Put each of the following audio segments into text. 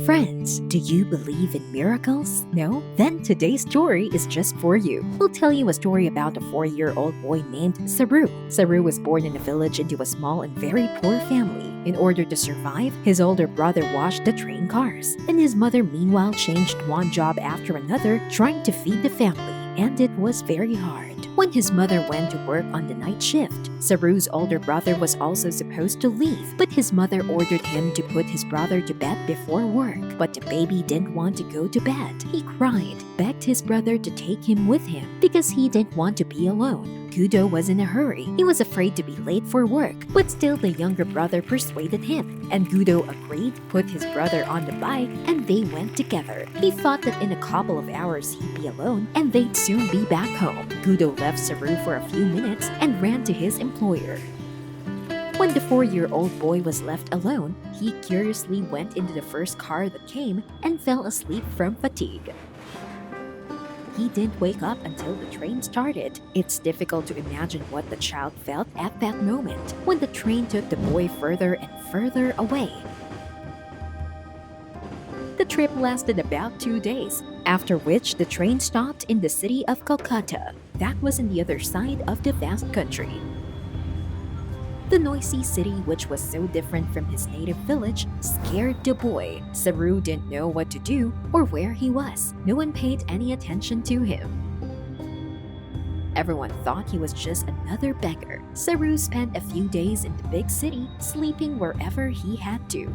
Friends, do you believe in miracles? No? Then today's story is just for you. We'll tell you a story about a 4-year-old boy named Saroo. Saroo was born in a village into a small and very poor family. In order to survive, his older brother washed the train cars, and his mother meanwhile changed one job after another trying to feed the family, and it was very hard. When his mother went to work on the night shift, Saroo's older brother was also supposed to leave, but his mother ordered him to put his brother to bed before work. But the baby didn't want to go to bed. He cried, begged his brother to take him with him because he didn't want to be alone. Guido was in a hurry. He was afraid to be late for work, but still the younger brother persuaded him, and Guido agreed, put his brother on the bike, and they went together. He thought that in a couple of hours he'd be alone, and they'd soon be back home. Guido left Saroo for a few minutes and ran to his employer. When the 4-year-old boy was left alone, he curiously went into the first car that came and fell asleep from fatigue. He didn't wake up until the train started. It's difficult to imagine what the child felt at that moment when the train took the boy further and further away. The trip lasted about 2 days, after which the train stopped in the city of Kolkata. That was on the other side of the vast country. The noisy city, which was so different from his native village, scared the boy. Saroo didn't know what to do or where he was. No one paid any attention to him. Everyone thought he was just another beggar. Saroo spent a few days in the big city, sleeping wherever he had to.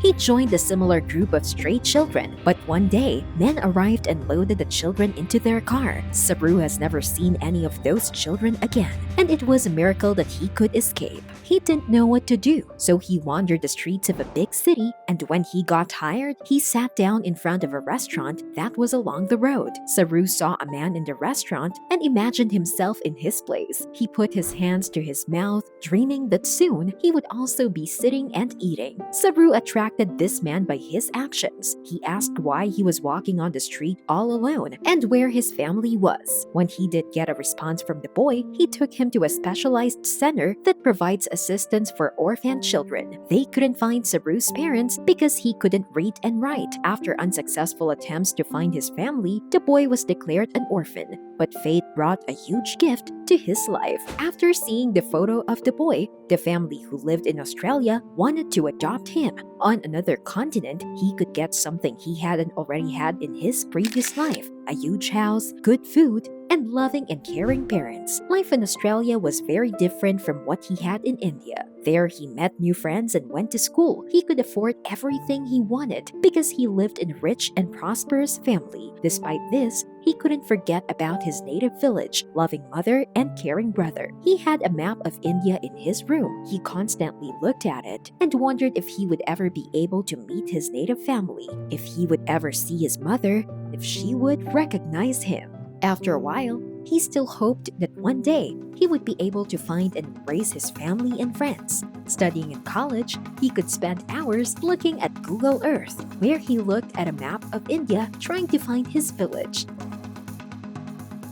He joined a similar group of stray children, but one day, men arrived and loaded the children into their car. Saroo has never seen any of those children again, and it was a miracle that he could escape. He didn't know what to do, so he wandered the streets of a big city, and when he got tired, he sat down in front of a restaurant that was along the road. Saroo saw a man in the restaurant and imagined himself in his place. He put his hands to his mouth, dreaming that soon he would also be sitting and eating. Saroo attracted this man by his actions. He asked why he was walking on the street all alone and where his family was. When he did get a response from the boy, he took him to a specialized center that provides assistance for orphan children. They couldn't find Saroo's parents because he couldn't read and write. After unsuccessful attempts to find his family, the boy was declared an orphan. But fate brought a huge gift to his life. After seeing the photo of the boy, the family who lived in Australia wanted to adopt him. On another continent, he could get something he hadn't already had in his previous life: a huge house, good food, and loving and caring parents. Life in Australia was very different from what he had in India. There, he met new friends and went to school. He could afford everything he wanted because he lived in a rich and prosperous family. Despite this, he couldn't forget about his native village, loving mother, and caring brother. He had a map of India in his room. He constantly looked at it and wondered if he would ever be able to meet his native family, if he would ever see his mother, if she would recognize him. After a while, he still hoped that one day he would be able to find and embrace his family and friends. Studying in college, he could spend hours looking at Google Earth, where he looked at a map of India trying to find his village.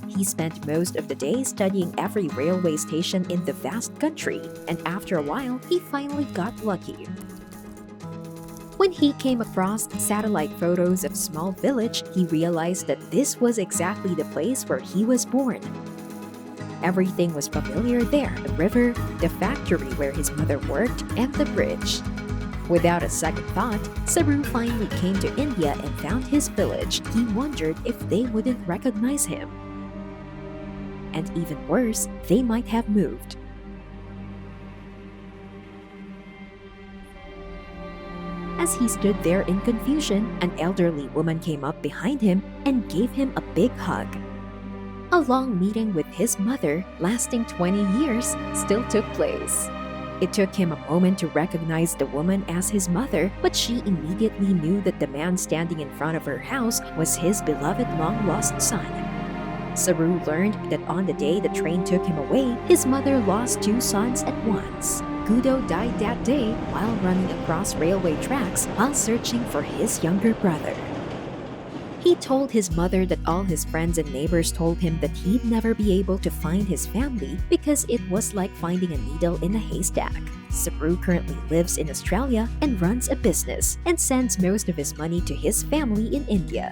He spent most of the day studying every railway station in the vast country, and after a while, he finally got lucky. When he came across satellite photos of a small village, he realized that this was exactly the place where he was born. Everything was familiar there: the river, the factory where his mother worked, and the bridge. Without a second thought, Saroo finally came to India and found his village. He wondered if they wouldn't recognize him. And even worse, they might have moved. As he stood there in confusion, an elderly woman came up behind him and gave him a big hug. A long meeting with his mother, lasting 20 years, still took place. It took him a moment to recognize the woman as his mother, but she immediately knew that the man standing in front of her house was his beloved long-lost son. Saroo learned that on the day the train took him away, his mother lost 2 sons at once. Guido died that day while running across railway tracks while searching for his younger brother. He told his mother that all his friends and neighbors told him that he'd never be able to find his family because it was like finding a needle in a haystack. Saroo currently lives in Australia and runs a business and sends most of his money to his family in India.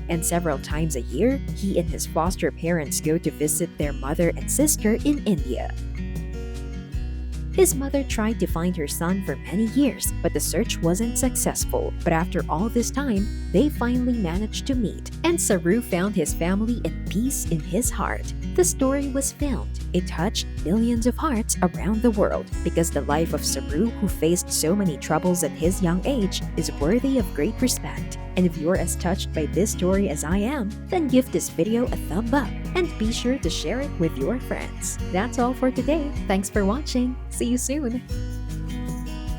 And several times a year, he and his foster parents go to visit their mother and sister in India. His mother tried to find her son for many years, but the search wasn't successful. But after all this time, they finally managed to meet, and Saroo found his family and peace in his heart. The story was filmed. It touched millions of hearts around the world because the life of Saroo, who faced so many troubles at his young age, is worthy of great respect. And if you're as touched by this story as I am, then give this video a thumb up and be sure to share it with your friends. That's all for today. Thanks for watching. See you soon.